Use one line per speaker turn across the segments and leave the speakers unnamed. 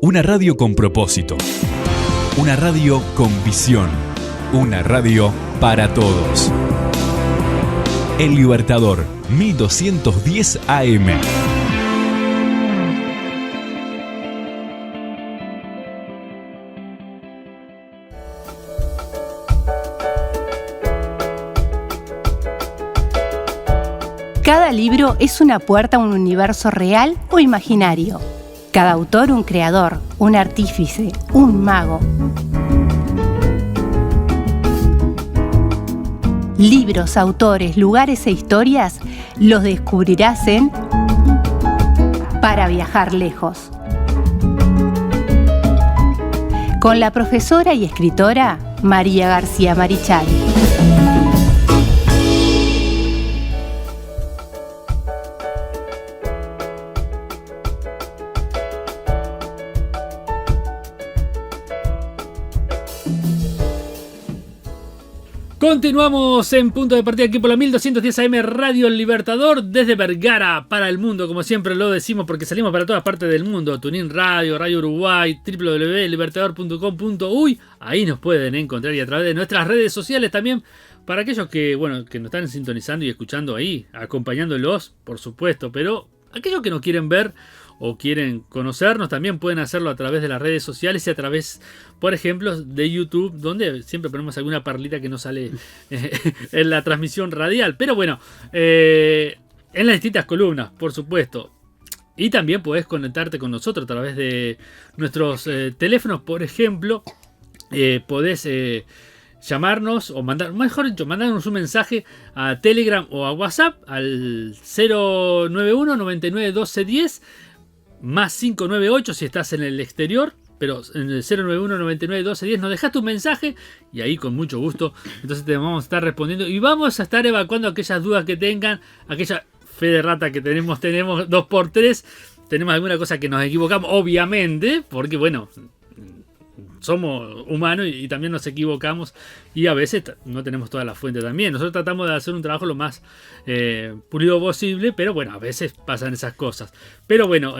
Una radio con propósito. Una radio con visión. Una radio para todos. El Libertador, 1210 AM.
Cada libro es una puerta a un universo real o imaginario. Cada autor un creador, un artífice, un mago. Libros, autores, lugares e historias los descubrirás en Para viajar lejos. Con la profesora y escritora María García Marichal.
Continuamos en Punto de Partida aquí por la 1210 AM Radio El Libertador desde Vergara para el mundo, como siempre lo decimos porque salimos para todas partes del mundo. TuneIn Radio, Radio Uruguay, www.libertador.com.uy. Ahí nos pueden encontrar y a través de nuestras redes sociales también para aquellos que nos están sintonizando y escuchando ahí, acompañándolos, por supuesto, pero aquellos que nos quieren ver o quieren conocernos también pueden hacerlo a través de las redes sociales y a través, por ejemplo, de YouTube, donde siempre ponemos alguna perlita que no sale en la transmisión radial. Pero bueno, en las distintas columnas, por supuesto. Y también podés conectarte con nosotros a través de nuestros teléfonos, por ejemplo. Podés llamarnos o mandarnos un mensaje a Telegram o a WhatsApp al 091 99 12 10 más 598 si estás en el exterior, pero en el 091 99 12 10 nos dejas tu mensaje y ahí con mucho gusto entonces te vamos a estar respondiendo y vamos a estar evacuando aquellas dudas que tengan, aquella fe de rata que tenemos 2x3, tenemos alguna cosa que nos equivocamos, obviamente, porque bueno, somos humanos y también nos equivocamos y a veces no tenemos toda la fuente también. Nosotros tratamos de hacer un trabajo lo más pulido posible, pero bueno, a veces pasan esas cosas. Pero bueno,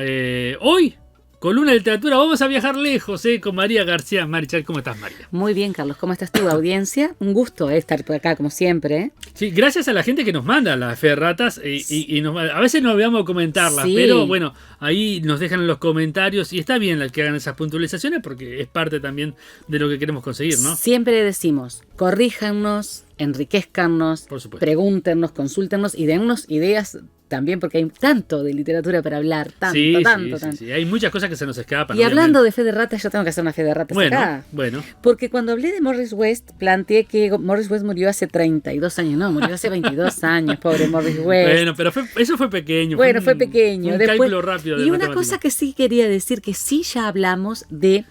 hoy, columna de literatura, vamos a viajar lejos con María García Marichal. ¿Cómo estás, María?
Muy bien, Carlos. ¿Cómo estás tú, audiencia? Un gusto estar por acá, como siempre.
Sí, gracias a la gente que nos manda las fe de ratas y a veces nos olvidamos de comentarlas, sí. Pero bueno, ahí nos dejan en los comentarios y está bien que hagan esas puntualizaciones porque es parte también de lo que queremos conseguir, ¿no?
Siempre decimos, corríjanos, enriquezcannos, pregúntenos, consúltenos y dennos ideas también, porque hay tanto de literatura para hablar, tanto.
Sí. Hay muchas cosas que se nos escapan.
Y hablando de fe de ratas, yo tengo que hacer una fe de ratas acá.
Bueno.
Porque cuando hablé de Morris West, planteé que Morris West murió hace 32 años. No, murió hace 22 años, pobre Morris West.
Bueno, pero eso fue pequeño.
Bueno, fue pequeño.
Un cálculo rápido.
Y una cosa que sí quería decir, que sí ya hablamos de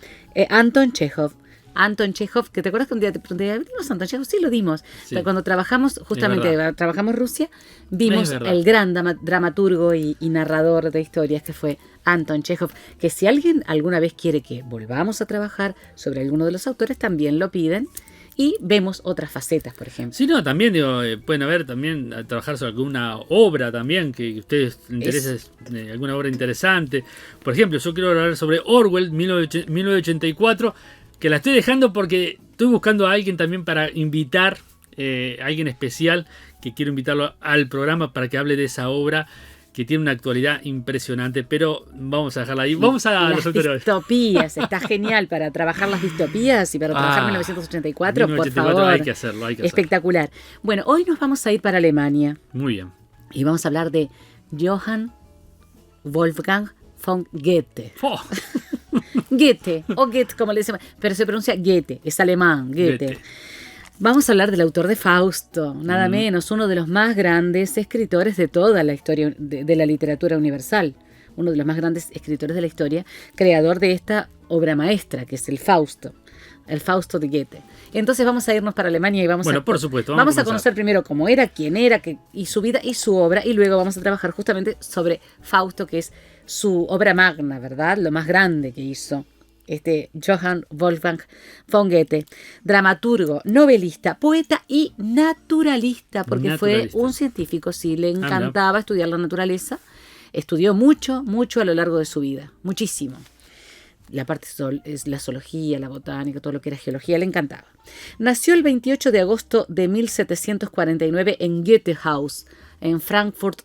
Anton Chekhov. Anton Chekhov, que te acuerdas que un día te pregunté, ¿vimos Anton Chekhov? Sí, lo dimos. Sí. Cuando trabajamos, justamente trabajamos Rusia, vimos el gran dramaturgo y narrador de historias que fue Anton Chekhov, que si alguien alguna vez quiere que volvamos a trabajar sobre alguno de los autores, también lo piden. Y vemos otras facetas, por ejemplo.
Sí, no, también pueden haber también trabajar sobre alguna obra también que ustedes les interese, alguna obra interesante. Por ejemplo, yo quiero hablar sobre Orwell, 1984, que la estoy dejando porque estoy buscando a alguien también para invitar, a alguien especial, que quiero invitarlo al programa para que hable de esa obra que tiene una actualidad impresionante, pero vamos a dejarla ahí. Vamos a
los autores. Distopías, está genial para trabajar las distopías y para trabajar 1984, por favor.
Hay que hacerlo.
Espectacular. Bueno, hoy nos vamos a ir para Alemania.
Muy bien.
Y vamos a hablar de Johann Wolfgang von Goethe.
Oh.
Goethe, o Goethe, como le decimos, pero se pronuncia Goethe, es alemán, Goethe. Vamos a hablar del autor de Fausto, nada menos, uno de los más grandes escritores de toda la historia de la literatura universal. Uno de los más grandes escritores de la historia, creador de esta obra maestra, que es el Fausto de Goethe. Entonces vamos a irnos para Alemania y vamos a conocer primero cómo era, quién era, y su vida y su obra, y luego vamos a trabajar justamente sobre Fausto, que es su obra magna, ¿verdad? Lo más grande que hizo Johann Wolfgang von Goethe, dramaturgo, novelista, poeta y naturalista, porque fue un científico, sí, le encantaba estudiar la naturaleza, estudió mucho a lo largo de su vida, muchísimo. la parte es la zoología, la botánica, todo lo que era geología, le encantaba. Nació el 28 de agosto de 1749 en Goethehaus, en Frankfurt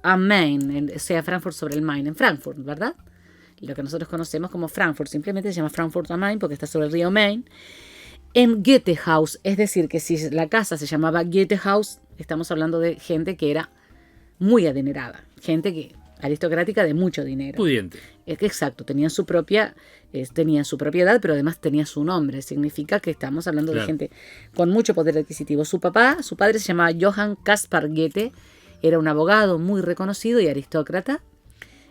am Main, o sea, Frankfurt sobre el Main, en Frankfurt, ¿verdad? Lo que nosotros conocemos como Frankfurt, simplemente se llama Frankfurt am Main porque está sobre el río Main. En Goethehaus, es decir, que si la casa se llamaba Goethehaus, estamos hablando de gente que era muy adinerada, gente que aristocrática de mucho dinero.
Pudiente.
Exacto, tenían su propiedad, pero además tenía su nombre. Significa que estamos hablando de gente con mucho poder adquisitivo. Su padre se llamaba Johann Caspar Goethe, era un abogado muy reconocido y aristócrata,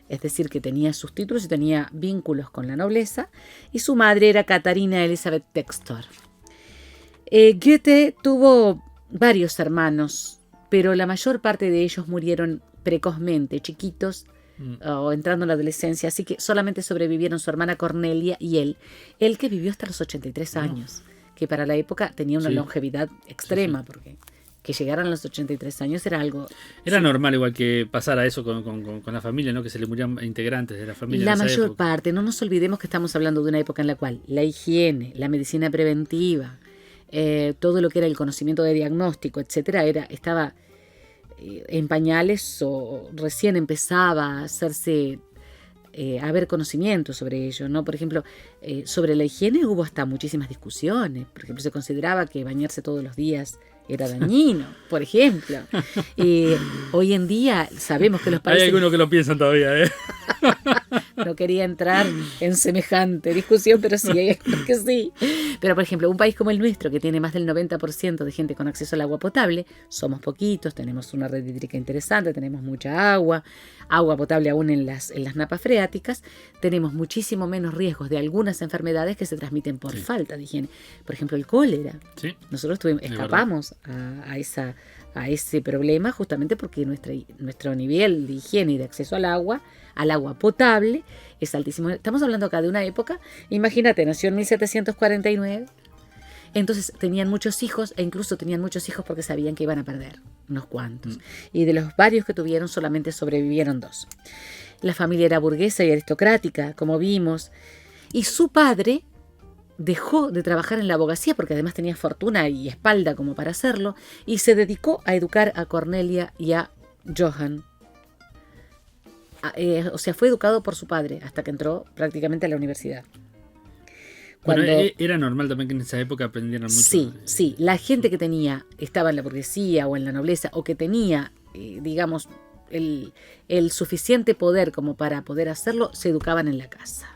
es decir, que tenía sus títulos y tenía vínculos con la nobleza, y su madre era Katharina Elisabeth Textor. Goethe tuvo varios hermanos, pero la mayor parte de ellos murieron precozmente, chiquitos, o entrando en la adolescencia, así que solamente sobrevivieron su hermana Cornelia y él que vivió hasta los 83 años, que para la época tenía una longevidad extrema, porque que llegaran a los 83 años era algo...
Era normal igual que pasara eso con la familia, ¿no? Que se le murieran integrantes de la familia.
La mayor parte, no nos olvidemos que estamos hablando de una época en la cual la higiene, la medicina preventiva, todo lo que era el conocimiento de diagnóstico, etcétera, estaba en pañales o recién empezaba a hacerse a haber conocimiento sobre ello, ¿no? Por ejemplo, sobre la higiene hubo hasta muchísimas discusiones. Por ejemplo, se consideraba que bañarse todos los días era dañino, por ejemplo. Hoy en día sabemos que los países...
Hay algunos que lo piensan todavía, ¿eh?
No quería entrar en semejante discusión, pero sí, hay algunos que sí. Pero, por ejemplo, un país como el nuestro, que tiene más del 90% de gente con acceso al agua potable, somos poquitos, tenemos una red hídrica interesante, tenemos mucha agua potable aún en las napas freáticas, tenemos muchísimo menos riesgos de algunas enfermedades que se transmiten por falta de higiene. Por ejemplo, el cólera. Sí. Nosotros escapamos a ese problema justamente porque nuestro nivel de higiene y de acceso al agua potable es altísimo. Estamos hablando acá de una época, imagínate, nació en 1749, entonces tenían muchos hijos e incluso tenían muchos hijos porque sabían que iban a perder unos cuantos. Y de los varios que tuvieron solamente sobrevivieron 2. La familia era burguesa y aristocrática, como vimos, y su padre dejó de trabajar en la abogacía porque además tenía fortuna y espalda como para hacerlo, y se dedicó a educar a Cornelia y a Johann. O sea, fue educado por su padre hasta que entró prácticamente a la universidad.
Era normal también que en esa época aprendieran mucho.
Sí, la gente que estaba en la burguesía o en la nobleza, o que tenía, digamos, el suficiente poder como para poder hacerlo, se educaban en la casa.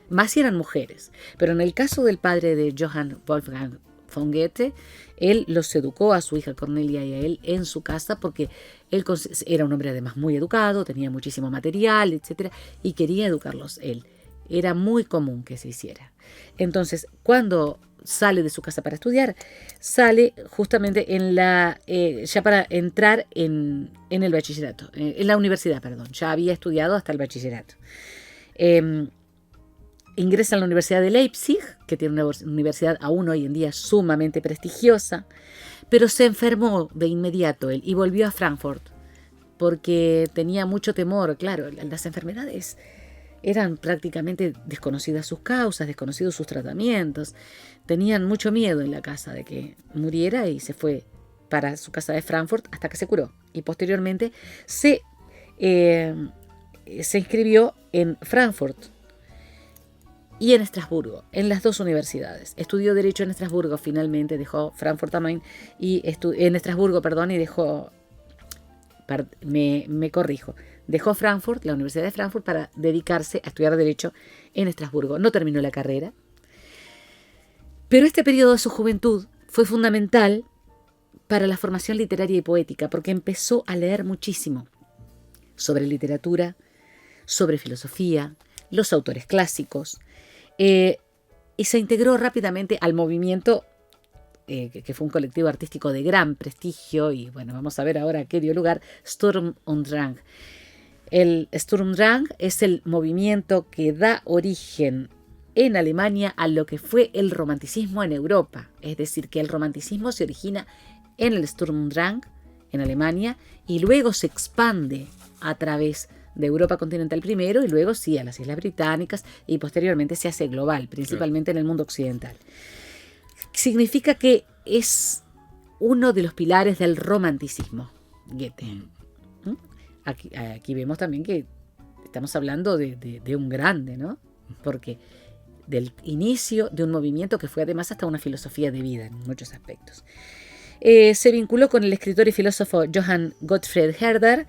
Más si eran mujeres. Pero en el caso del padre de Johann Wolfgang von Goethe, él los educó a su hija Cornelia y a él en su casa porque él era un hombre además muy educado, tenía muchísimo material, etcétera, y quería educarlos él. Era muy común que se hiciera. Entonces, cuando sale de su casa para estudiar, sale justamente ya para entrar en el bachillerato, en la universidad, perdón. Ya había estudiado hasta el bachillerato. Ingresa a la Universidad de Leipzig, que tiene una universidad aún hoy en día sumamente prestigiosa, pero se enfermó de inmediato él y volvió a Frankfurt porque tenía mucho temor. Claro, las enfermedades eran prácticamente desconocidas sus causas, desconocidos sus tratamientos. Tenían mucho miedo en la casa de que muriera y se fue para su casa de Frankfurt hasta que se curó. Y posteriormente se inscribió en Frankfurt y en Estrasburgo, en las 2 universidades. Estudió Derecho en Estrasburgo, finalmente dejó Frankfurt am Main y dejó, me corrijo, dejó Frankfurt, la Universidad de Frankfurt, para dedicarse a estudiar Derecho en Estrasburgo. No terminó la carrera, pero este periodo de su juventud fue fundamental para la formación literaria y poética, porque empezó a leer muchísimo sobre literatura, sobre filosofía, los autores clásicos, y se integró rápidamente al movimiento, que fue un colectivo artístico de gran prestigio, y bueno, vamos a ver ahora a qué dio lugar, Sturm und Drang. El Sturm und Drang es el movimiento que da origen en Alemania a lo que fue el romanticismo en Europa. Es decir, que el romanticismo se origina en el Sturm und Drang, en Alemania, y luego se expande a través de Europa continental primero y luego sí a las Islas Británicas y posteriormente se hace global, principalmente en el mundo occidental. Significa que es uno de los pilares del romanticismo, Goethe. Aquí vemos también que estamos hablando de un grande, ¿no? Porque del inicio de un movimiento que fue además hasta una filosofía de vida en muchos aspectos. Se vinculó con el escritor y filósofo Johann Gottfried Herder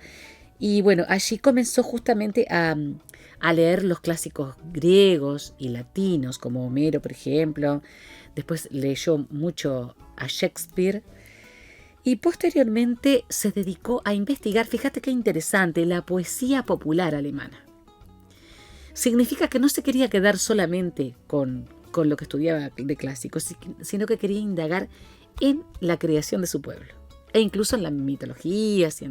y bueno, allí comenzó justamente a leer los clásicos griegos y latinos como Homero, por ejemplo. Después leyó mucho a Shakespeare y posteriormente se dedicó a investigar, fíjate qué interesante, la poesía popular alemana. Significa que no se quería quedar solamente con lo que estudiaba de clásicos, sino que quería indagar en la creación de su pueblo, e incluso en las mitologías y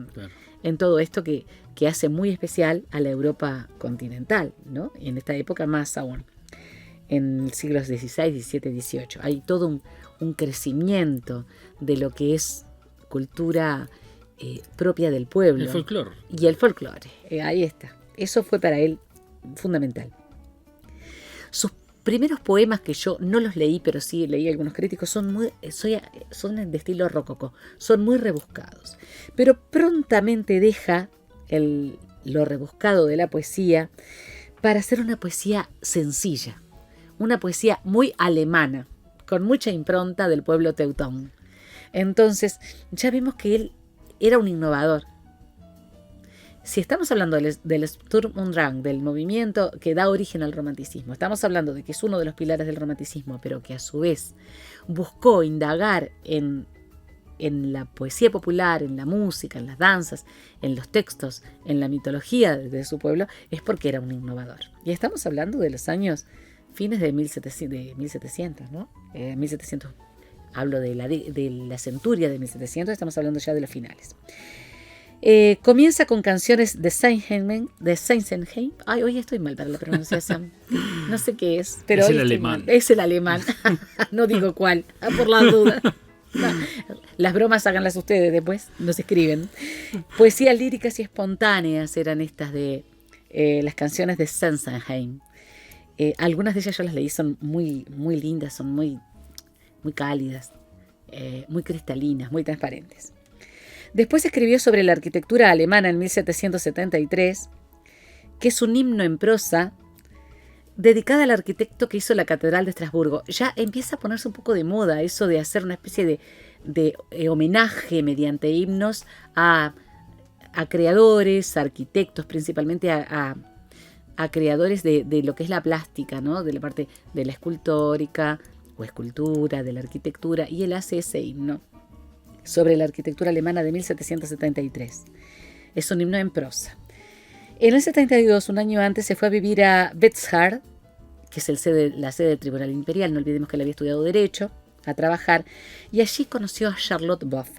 en todo esto que hace muy especial a la Europa continental, ¿no? Y en esta época más aún, en los siglos XVI, XVII, XVIII. Hay todo un crecimiento de lo que es cultura propia del pueblo.
El folclore.
Y el folclore, ahí está. Eso fue para él fundamental. Sus primeros poemas, que yo no los leí, pero sí leí algunos críticos, son de estilo rococó, son muy rebuscados. Pero prontamente deja lo rebuscado de la poesía para hacer una poesía sencilla, una poesía muy alemana, con mucha impronta del pueblo teutón. Entonces, ya vemos que él era un innovador. Si estamos hablando del Sturm und Drang, del movimiento que da origen al romanticismo, estamos hablando de que es uno de los pilares del romanticismo, pero que a su vez buscó indagar en la poesía popular, en la música, en las danzas, en los textos, en la mitología de su pueblo, es porque era un innovador. Y estamos hablando de los años fines de 1700, ¿no? 1700. Hablo de la centuria de 1700, estamos hablando ya de los finales. Comienza con canciones de Seisenheim. Ay, hoy estoy mal para la pronunciación. No sé qué es, pero
es el alemán.
Es el alemán. No digo cuál, por la duda. No. Las bromas háganlas ustedes después, nos escriben. Poesías líricas y espontáneas eran estas de las canciones de Seisenheim. Algunas de ellas yo las leí, son muy, muy lindas, son muy cálidas, muy cristalinas, muy transparentes. Después escribió sobre la arquitectura alemana en 1773, que es un himno en prosa dedicada al arquitecto que hizo la Catedral de Estrasburgo. Ya empieza a ponerse un poco de moda eso de hacer una especie de homenaje mediante himnos a creadores, a arquitectos, principalmente a creadores de lo que es la plástica, ¿no? De la parte de la escultórica o escultura, de la arquitectura, y él hace ese himno sobre la arquitectura alemana de 1773. Es un himno en prosa. En el 72, un año antes, se fue a vivir a Wetzlar, que es la sede del Tribunal Imperial, no olvidemos que él había estudiado Derecho, a trabajar, y allí conoció a Charlotte Boff.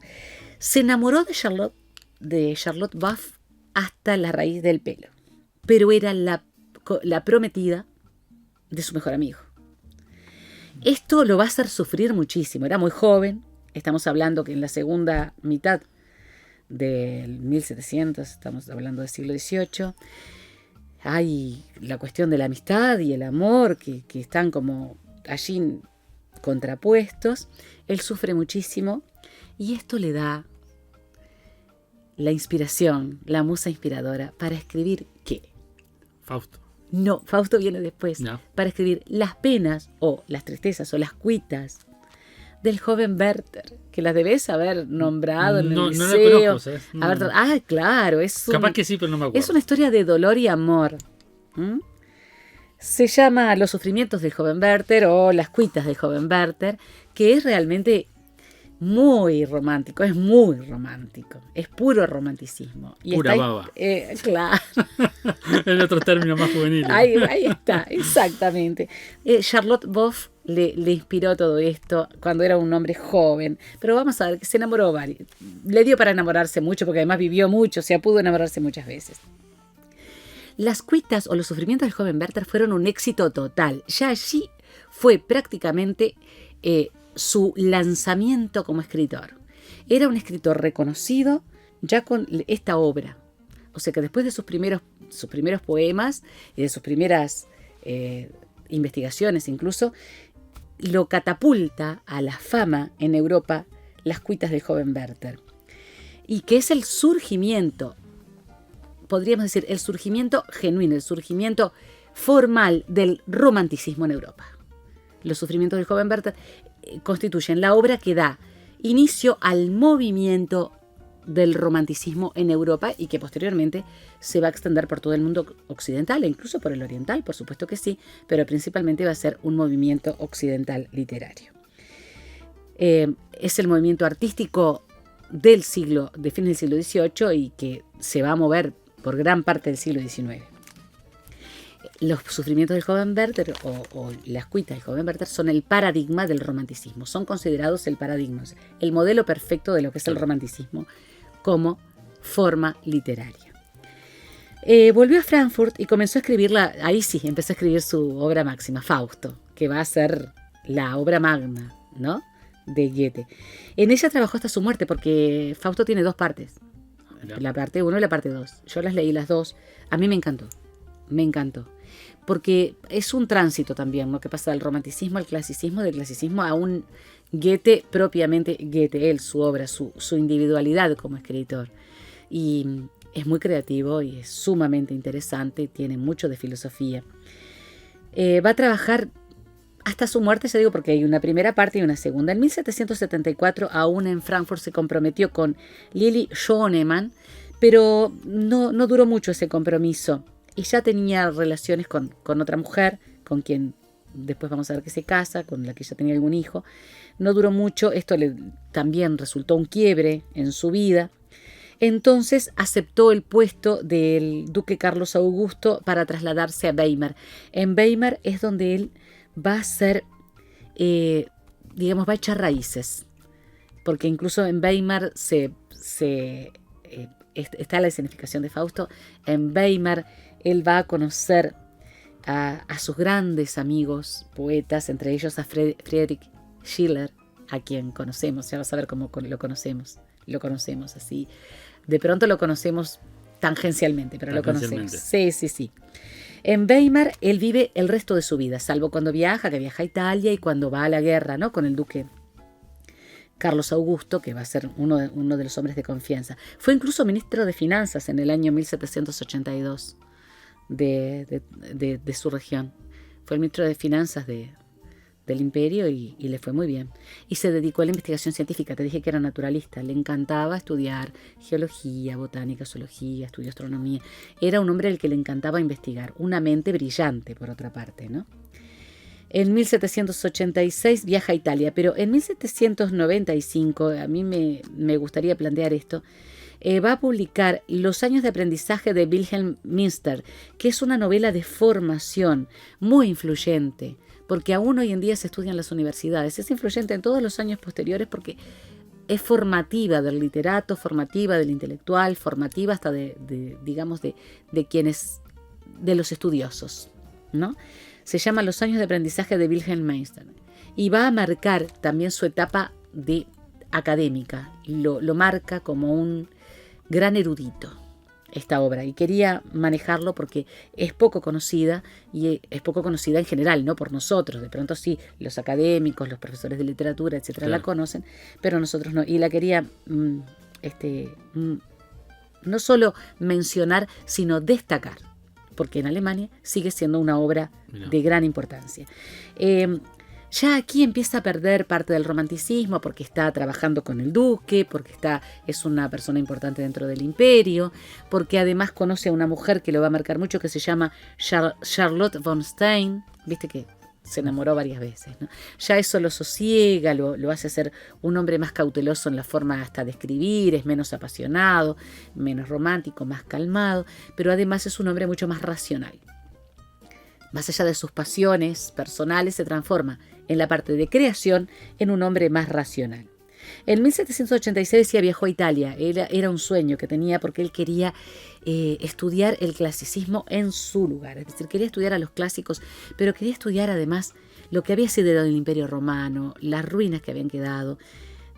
Se enamoró de Charlotte Boff hasta la raíz del pelo, pero era la prometida de su mejor amigo. Esto lo va a hacer sufrir muchísimo, era muy joven. Estamos hablando que en la segunda mitad del 1700, estamos hablando del siglo XVIII, hay la cuestión de la amistad y el amor que están como allí contrapuestos. Él sufre muchísimo y esto le da la inspiración, la musa inspiradora para escribir ¿qué?
Fausto.
No, Fausto viene después.
No.
Para escribir las penas o las tristezas o las cuitas del joven Werther, que las debes haber nombrado en el liceo.
No la conozco, ¿sabes?
Claro,
capaz que sí, pero no me acuerdo.
Es una historia de dolor y amor. Se llama Los sufrimientos del joven Werther o Las cuitas del joven Werther, que es realmente muy romántico, es puro romanticismo. Y
pura baba.
Claro.
En otros términos más juveniles.
Ahí está, exactamente. Charlotte Boff le inspiró todo esto cuando era un hombre joven, pero vamos a ver que se enamoró, le dio para enamorarse mucho, porque además vivió mucho, o sea, pudo enamorarse muchas veces. Las cuitas o los sufrimientos del joven Werther fueron un éxito total. Ya allí fue prácticamente su lanzamiento como escritor. Era un escritor reconocido ya con esta obra, O sea que después de sus primeros poemas y de sus primeras investigaciones incluso, lo catapulta a la fama en Europa Las cuitas del joven Werther. Y que es el surgimiento, podríamos decir, el surgimiento genuino, el surgimiento formal del romanticismo en Europa. Los sufrimientos del joven Werther constituyen la obra que da inicio al movimiento del romanticismo en Europa y que posteriormente se va a extender por todo el mundo occidental e incluso por el oriental, por supuesto que sí, pero principalmente va a ser un movimiento occidental literario. Es el movimiento artístico de fines del siglo XVIII y que se va a mover por gran parte del siglo XIX. Los sufrimientos del joven Werther o las cuitas del joven Werther son el paradigma del romanticismo, son considerados el paradigma, el modelo perfecto de lo que es el romanticismo como forma literaria. Volvió a Frankfurt y comenzó a escribirla, ahí sí, empezó a escribir su obra máxima, Fausto, que va a ser la obra magna, ¿no?, de Goethe. En ella trabajó hasta su muerte porque Fausto tiene dos partes, la parte 1 y la parte 2. Yo las leí las dos, a mí me encantó, porque es un tránsito también, ¿no?, que pasa del romanticismo al clasicismo, del clasicismo a un Goethe propiamente Goethe, él, su obra, su individualidad como escritor. Y es muy creativo y es sumamente interesante, tiene mucho de filosofía. Va a trabajar hasta su muerte, ya digo, porque hay una primera parte y una segunda. En 1774, aún en Frankfurt, se comprometió con Lili Schoenemann, pero no duró mucho ese compromiso. Y ya tenía relaciones con otra mujer, con quien después vamos a ver que se casa, con la que ya tenía algún hijo. No duró mucho, esto también resultó un quiebre en su vida. Entonces aceptó el puesto del duque Carlos Augusto para trasladarse a Weimar. En Weimar es donde él va a ser, va a echar raíces, porque incluso en Weimar está la escenificación de Fausto. En Weimar él va a conocer a sus grandes amigos poetas, entre ellos a Friedrich Schiller, a quien conocemos, ya vas a ver cómo lo conocemos así, de pronto lo conocemos tangencialmente, pero lo conocemos. Sí. En Weimar él vive el resto de su vida, salvo cuando viaja a Italia y cuando va a la guerra, ¿no?, con el duque Carlos Augusto, que va a ser uno de los hombres de confianza. Fue incluso ministro de Finanzas en el año 1782 de su región. Fue el ministro de Finanzas del imperio y le fue muy bien. Y se dedicó a la investigación científica. Te dije que era naturalista. Le encantaba estudiar geología, botánica, zoología, estudió astronomía. Era un hombre al que le encantaba investigar. Una mente brillante, por otra parte, ¿no? En 1786 viaja a Italia, pero en 1795, a mí me gustaría plantear esto, va a publicar Los años de aprendizaje de Wilhelm Münster, que es una novela de formación muy influyente, porque aún hoy en día se estudia en las universidades. Es influyente en todos los años posteriores porque es formativa del literato, formativa del intelectual, formativa hasta de los estudiosos, ¿no? Se llama Los años de aprendizaje de Wilhelm Münster y va a marcar también su etapa de académica. Lo marca como un gran erudito esta obra, y quería manejarlo porque es poco conocida, y es poco conocida en general, no por nosotros. De pronto sí, los académicos, los profesores de literatura, etcétera, claro, la conocen, pero nosotros no. Y la quería no solo mencionar, sino destacar, porque en Alemania sigue siendo una obra de gran importancia. Ya aquí empieza a perder parte del romanticismo porque está trabajando con el duque, porque es una persona importante dentro del imperio, porque además conoce a una mujer que lo va a marcar mucho, que se llama Charlotte von Stein, viste que se enamoró varias veces, ¿no? Ya eso lo sosiega, lo hace ser un hombre más cauteloso en la forma hasta de escribir, es menos apasionado, menos romántico, más calmado, pero además es un hombre mucho más racional. Más allá de sus pasiones personales, se transforma en la parte de creación en un hombre más racional. En 1786 ya viajó a Italia. Era un sueño que tenía porque él quería estudiar el clasicismo en su lugar. Es decir, quería estudiar a los clásicos, pero quería estudiar además lo que había sido el Imperio Romano, las ruinas que habían quedado.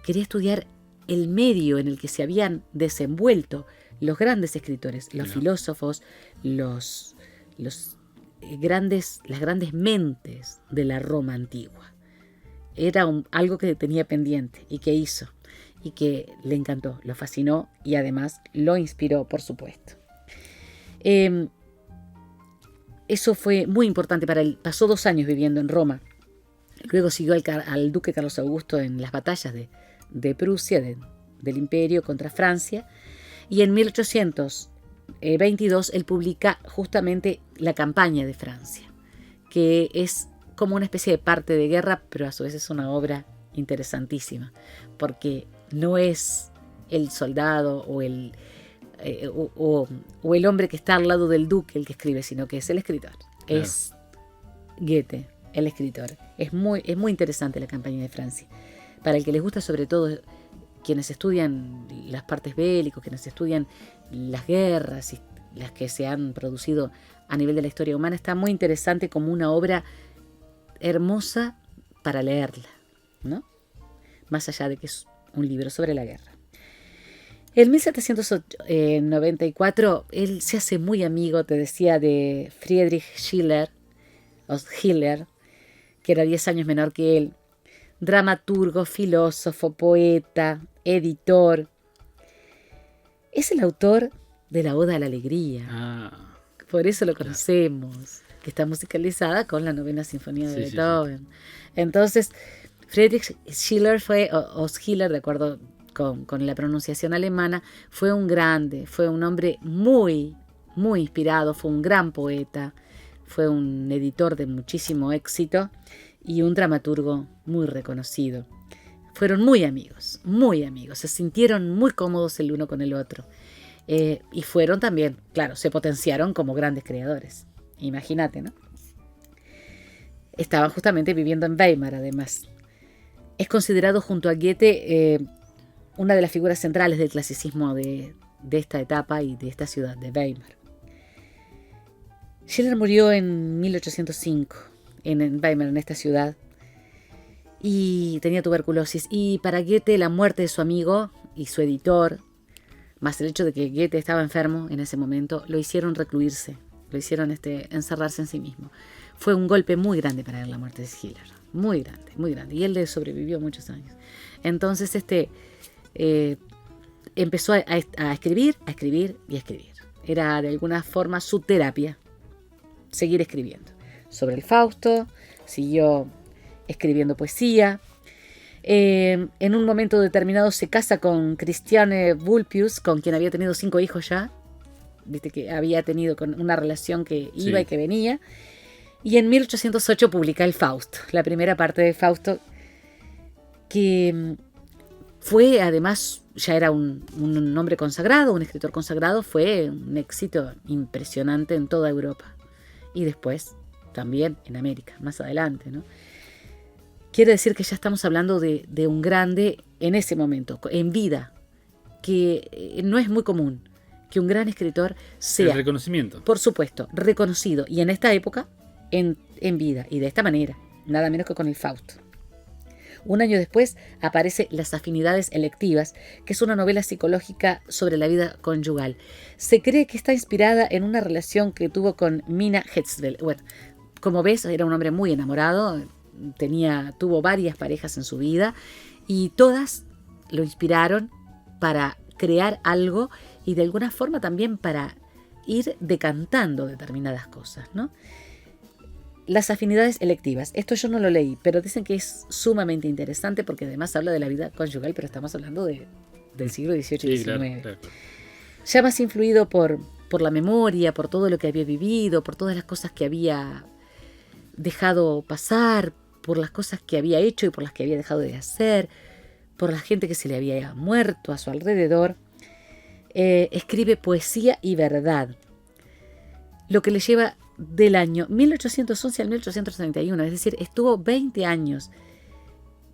Quería estudiar el medio en el que se habían desenvuelto los grandes escritores, los filósofos, las grandes mentes de la Roma antigua. Era algo que tenía pendiente y que hizo y que le encantó, lo fascinó y además lo inspiró, por supuesto. Eso fue muy importante para él. Pasó 2 años viviendo en Roma. Luego siguió al duque Carlos Augusto en las batallas de Prusia, del imperio contra Francia. Y en 1822 él publica justamente La campaña de Francia, que es como una especie de parte de guerra, pero a su vez es una obra interesantísima, porque no es el soldado o el hombre que está al lado del duque el que escribe, sino que es el escritor. Claro. Es Goethe, el escritor. Es muy interesante La campaña de Francia. Para el que les gusta, sobre todo quienes estudian las partes bélicas, quienes estudian las guerras y las que se han producido a nivel de la historia humana, está muy interesante como una obra hermosa para leerla, ¿no? Más allá de que es un libro sobre la guerra. En 1794 él se hace muy amigo, te decía, de Friedrich Schiller, que era 10 años menor que él, dramaturgo, filósofo, poeta, editor. Es el autor de la Oda a la Alegría. Por eso lo conocemos, que está musicalizada con la 9ª Sinfonía de Beethoven. Sí. Entonces, Friedrich Schiller o Schiller, de acuerdo con la pronunciación alemana, fue un grande, fue un hombre muy, muy inspirado, fue un gran poeta, fue un editor de muchísimo éxito y un dramaturgo muy reconocido. Fueron muy amigos, se sintieron muy cómodos el uno con el otro. Y fueron también, claro, se potenciaron como grandes creadores. Imagínate, ¿no? Estaban justamente viviendo en Weimar, además. Es considerado junto a Goethe una de las figuras centrales del clasicismo de esta etapa y de esta ciudad de Weimar. Schiller murió en 1805 en Weimar, en esta ciudad, y tenía tuberculosis. Y para Goethe la muerte de su amigo y su editor, más el hecho de que Goethe estaba enfermo en ese momento, lo hicieron recluirse, lo hicieron encerrarse en sí mismo. Fue un golpe muy grande para él la muerte de Schiller, muy grande, muy grande. Y él le sobrevivió muchos años. Entonces empezó a escribir y a escribir. Era de alguna forma su terapia, seguir escribiendo. Sobre el Fausto, siguió escribiendo poesía. En un momento determinado se casa con Christiane Vulpius, con quien había tenido 5 hijos ya. Viste que había tenido una relación que iba y que venía. Y en 1808 publica el Fausto, la primera parte de Fausto, que fue además, ya era un hombre consagrado, un escritor consagrado, fue un éxito impresionante en toda Europa. Y después también en América, más adelante, ¿no? Quiere decir que ya estamos hablando de un grande en ese momento, en vida, que no es muy común que un gran escritor sea,
el reconocimiento,
por supuesto, reconocido, y en esta época, en vida, y de esta manera, nada menos que con el Fausto. Un año después aparece Las afinidades electivas, que es una novela psicológica sobre la vida conyugal. Se cree que está inspirada en una relación que tuvo con Mina Hetzfeld. Bueno, como ves, era un hombre muy enamorado, tuvo varias parejas en su vida y todas lo inspiraron para crear algo y de alguna forma también para ir decantando determinadas cosas, ¿no? Las afinidades electivas. Esto yo no lo leí, pero dicen que es sumamente interesante porque además habla de la vida conyugal, pero estamos hablando del siglo XVIII y XIX. Claro. Ya más influido por la memoria, por todo lo que había vivido, por todas las cosas que había dejado pasar, por las cosas que había hecho y por las que había dejado de hacer, por la gente que se le había muerto a su alrededor, escribe poesía y verdad, lo que le lleva del año 1811 al 1831, es decir, estuvo 20 años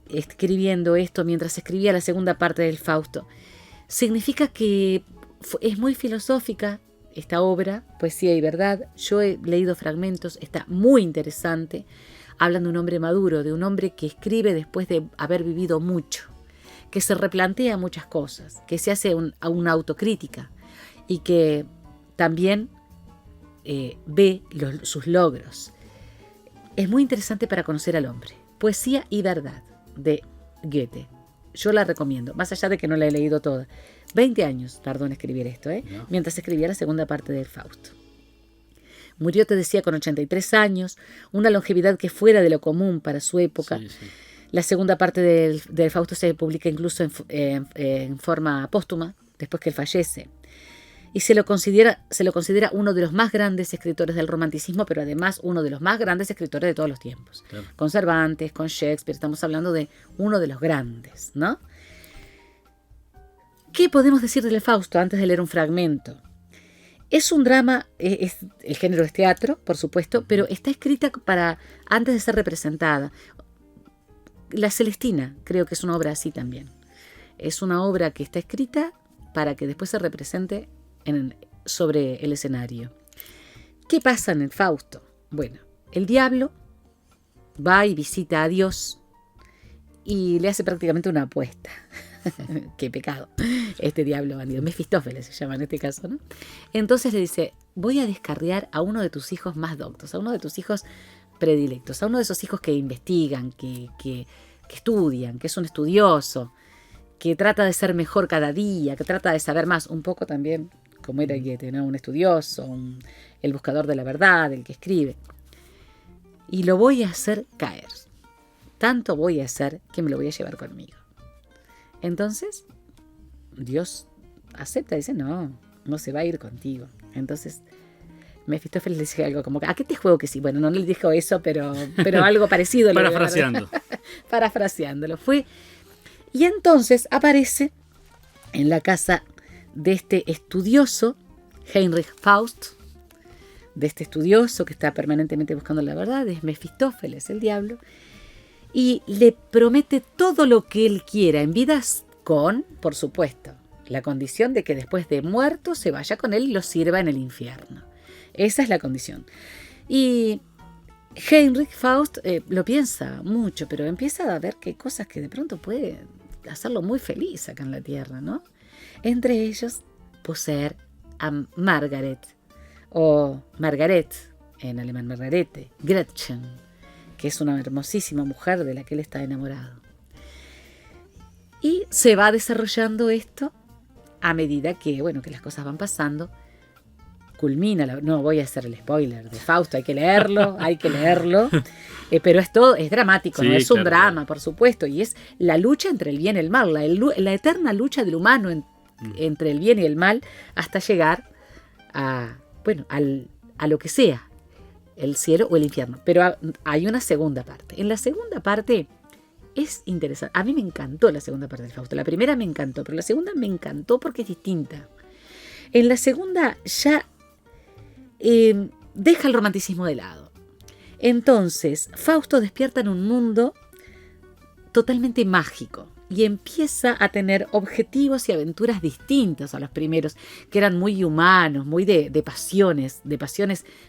escribiendo esto mientras escribía la segunda parte del Fausto. Significa que es muy filosófica esta obra, Poesía y Verdad. Yo he leído fragmentos, está muy interesante. Hablan de un hombre maduro, de un hombre que escribe después de haber vivido mucho, que se replantea muchas cosas, que se hace una autocrítica y que también ve sus logros. Es muy interesante para conocer al hombre. Poesía y verdad, de Goethe. Yo la recomiendo, más allá de que no la he leído toda. 20 años tardó en escribir esto,
No.
mientras escribía la segunda parte del Fausto. Murió, te decía, con 83 años, una longevidad que fuera de lo común para su época.
Sí, sí.
La segunda parte del Fausto se publica incluso en forma póstuma, después que él fallece. Y se lo considera uno de los más grandes escritores del romanticismo, pero además uno de los más grandes escritores de todos los tiempos.
Claro.
Con Cervantes, con Shakespeare, estamos hablando de uno de los grandes, ¿no? ¿Qué podemos decir del Fausto antes de leer un fragmento? Es un drama, el género es teatro, por supuesto, pero está escrita para antes de ser representada. La Celestina creo que es una obra así también. Es una obra que está escrita para que después se represente sobre el escenario. ¿Qué pasa en el Fausto? Bueno, el diablo va y visita a Dios y le hace prácticamente una apuesta. Qué pecado, este diablo bandido. Mefistófeles se llama en este caso, ¿no? Entonces le dice, voy a descarriar a uno de tus hijos más doctos, a uno de tus hijos predilectos, a uno de esos hijos que investigan, que estudian, que es un estudioso, que trata de ser mejor cada día, que trata de saber más, un poco también como era Goethe, ¿no? Un estudioso, el buscador de la verdad, el que escribe. Y lo voy a hacer caer. Tanto voy a hacer que me lo voy a llevar conmigo. Entonces, Dios acepta, dice, no se va a ir contigo. Entonces, Mefistófeles le dice algo como, ¿a qué te juego que sí? Bueno, no le dijo eso, pero algo parecido.
Parafraseando.
Parafraseándolo. Y entonces aparece en la casa de este estudioso, Heinrich Faust, de este estudioso que está permanentemente buscando la verdad, es Mefistófeles, el diablo, y le promete todo lo que él quiera en vidas con, por supuesto, la condición de que después de muerto se vaya con él y lo sirva en el infierno. Esa es la condición. Y Heinrich Faust lo piensa mucho, pero empieza a ver que hay cosas que de pronto pueden hacerlo muy feliz acá en la tierra, ¿no? Entre ellos, poseer a Margaret, o Margaret, en alemán Margarete, Gretchen, que es una hermosísima mujer de la que él está enamorado. Y se va desarrollando esto a medida que las cosas van pasando. Culmina, no voy a hacer el spoiler de Fausto, hay que leerlo, pero es dramático,
sí,
¿no? Es
claro,
un drama,
claro.
Por supuesto, y es la lucha entre el bien y el mal, la eterna lucha del humano entre el bien y el mal, hasta llegar a lo que sea, el cielo o el infierno. Pero hay una segunda parte. En la segunda parte es interesante. A mí me encantó la segunda parte del Fausto. La primera me encantó, pero la segunda me encantó porque es distinta. En la segunda ya deja el romanticismo de lado. Entonces, Fausto despierta en un mundo totalmente mágico y empieza a tener objetivos y aventuras distintos a los primeros, que eran muy humanos, muy de pasiones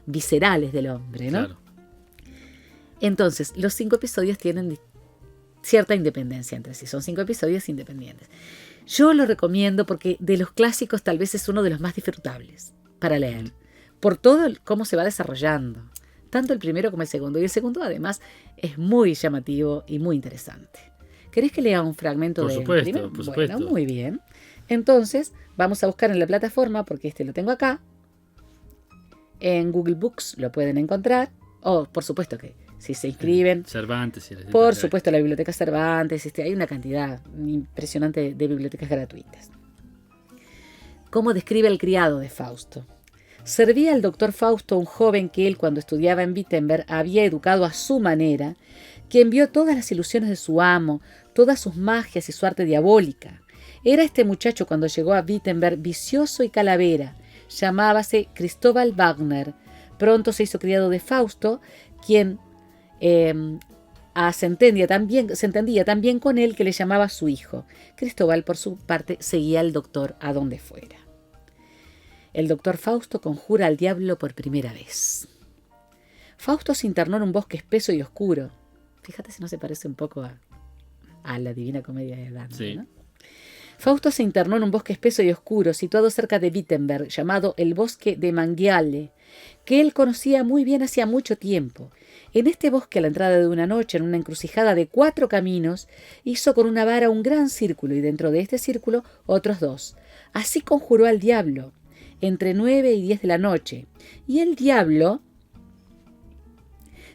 viscerales del hombre, ¿no?
Claro.
Entonces, los 5 episodios tienen cierta independencia entre sí, son 5 episodios independientes. Yo lo recomiendo porque de los clásicos tal vez es uno de los más disfrutables para leer, por todo cómo se va desarrollando, tanto el primero como el segundo. Y el segundo además es muy llamativo y muy interesante. ¿Querés que lea un fragmento del primero?
Por supuesto.
Bueno, muy bien. Entonces vamos a buscar en la plataforma, porque lo tengo acá. En Google Books lo pueden encontrar. O por supuesto que si se inscriben,
Cervantes.
por supuesto la Biblioteca Cervantes, hay una cantidad impresionante de bibliotecas gratuitas. ¿Cómo describe el criado de Fausto? Servía al doctor Fausto, un joven que él, cuando estudiaba en Wittenberg, había educado a su manera, quien vio todas las ilusiones de su amo, todas sus magias y su arte diabólica. Era este muchacho, cuando llegó a Wittenberg, vicioso y calavera. Llamábase Cristóbal Wagner. Pronto se hizo criado de Fausto, quien se entendía tan bien con él que le llamaba su hijo. Cristóbal, por su parte, seguía al doctor a donde fuera. El doctor Fausto conjura al diablo por primera vez. Fausto se internó en un bosque espeso y oscuro. Fíjate si no se parece un poco a la Divina Comedia de Dante,
sí.
¿no? Fausto se internó en un bosque espeso y oscuro, situado cerca de Wittenberg, llamado el Bosque de Mangiale, que él conocía muy bien hacía mucho tiempo. En este bosque, a la entrada de una noche, en una encrucijada de 4 caminos, hizo con una vara un gran círculo y dentro de este círculo otros 2. Así conjuró al diablo, entre 9 y 10 de la noche. Y el diablo,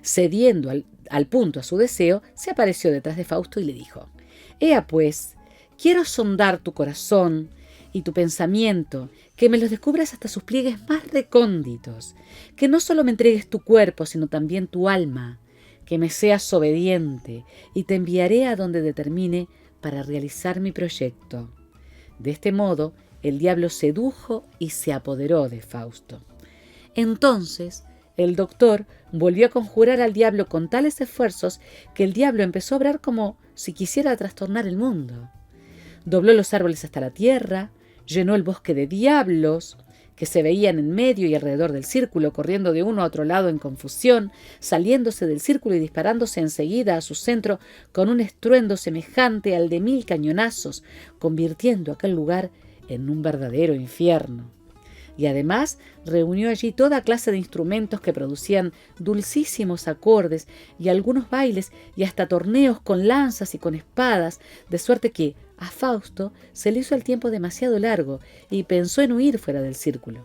cediendo al punto a su deseo, se apareció detrás de Fausto y le dijo: «Ea pues, quiero sondar tu corazón y tu pensamiento, que me los descubras hasta sus pliegues más recónditos, que no solo me entregues tu cuerpo, sino también tu alma, que me seas obediente, y te enviaré a donde determine para realizar mi proyecto». De este modo, el diablo sedujo y se apoderó de Fausto. Entonces, el doctor volvió a conjurar al diablo con tales esfuerzos que el diablo empezó a obrar como si quisiera trastornar el mundo. Dobló los árboles hasta la tierra, llenó el bosque de diablos, que se veían en medio y alrededor del círculo, corriendo de uno a otro lado en confusión, saliéndose del círculo y disparándose enseguida a su centro con un estruendo semejante al de 1000 cañonazos, convirtiendo aquel lugar en un verdadero infierno. Y además reunió allí toda clase de instrumentos que producían dulcísimos acordes y algunos bailes y hasta torneos con lanzas y con espadas, de suerte que a Fausto se le hizo el tiempo demasiado largo y pensó en huir fuera del círculo.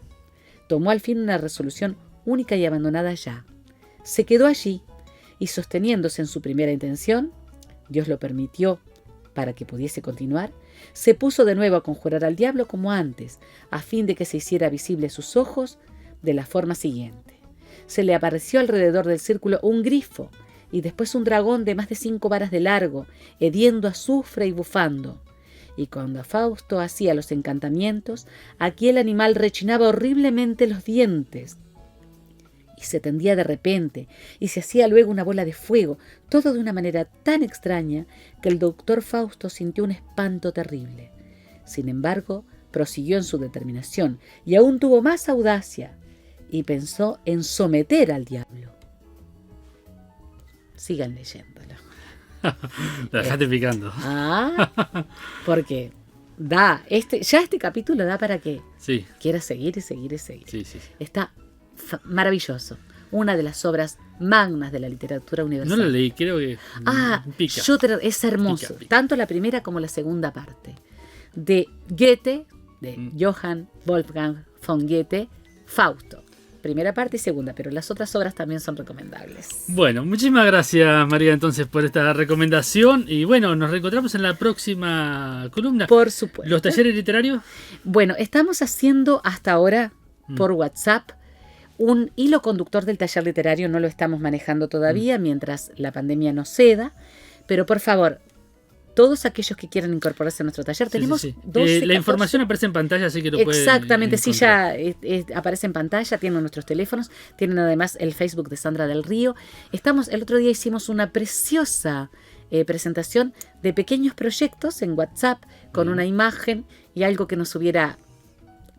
Tomó al fin una resolución única y abandonada ya. Se quedó allí y, sosteniéndose en su primera intención, Dios lo permitió para que pudiese continuar, se puso de nuevo a conjurar al diablo como antes, a fin de que se hiciera visible sus ojos de la forma siguiente. Se le apareció alrededor del círculo un grifo y después un dragón de más de 5 varas de largo, hediendo azufre y bufando. Y cuando a Fausto hacía los encantamientos, aquel animal rechinaba horriblemente los dientes y se tendía de repente y se hacía luego una bola de fuego, todo de una manera tan extraña que el doctor Fausto sintió un espanto terrible. Sin embargo, prosiguió en su determinación y aún tuvo más audacia y pensó en someter al diablo. Sigan leyéndolo.
La dejaste picando.
Porque da, este capítulo da para que
sí.
Quieras seguir y seguir y seguir.
Sí, sí.
Está maravilloso. Una de las obras magnas de la literatura universal.
No la leí, creo que pica.
Es hermoso.
Pica.
Tanto la primera como la segunda parte. De Goethe, de Johann Wolfgang von Goethe, Fausto. Primera parte y segunda, pero las otras obras también son recomendables.
Bueno, muchísimas gracias, María, entonces, por esta recomendación. Y bueno, nos reencontramos en la próxima columna.
Por supuesto.
¿Los talleres literarios?
Bueno, estamos haciendo hasta ahora por WhatsApp un hilo conductor del taller literario. No lo estamos manejando todavía mientras la pandemia no ceda. Pero por favor, todos aquellos que quieran incorporarse a nuestro taller, tenemos 12,
la información aparece en pantalla, así que lo pueden
exactamente, sí, ya
encontrar.
aparece en pantalla, tienen nuestros teléfonos, tienen además el Facebook de Sandra del Río. El otro día hicimos una preciosa presentación de pequeños proyectos en WhatsApp con una imagen y algo que nos hubiera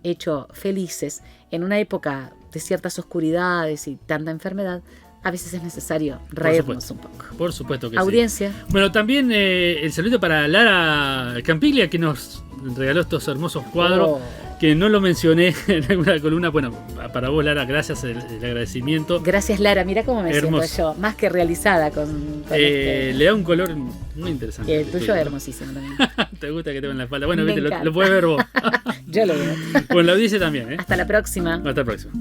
hecho felices en una época de ciertas oscuridades y tanta enfermedad. A veces es necesario reírnos un poco.
Por supuesto que
Audiencia.
Sí. Bueno, también el saludo para Lara Campiglia, que nos regaló estos hermosos cuadros, que no lo mencioné en alguna columna. Bueno, para vos, Lara, gracias, el agradecimiento.
Gracias, Lara. Mira cómo me
hermoso.
siento yo, más que realizada con
le da un color muy interesante.
El tuyo es hermosísimo también.
Te gusta que te ven la espalda. Bueno, viste, lo puedes ver vos.
Yo lo veo.
Bueno, la audiencia también.
Hasta la próxima.
Hasta la próxima.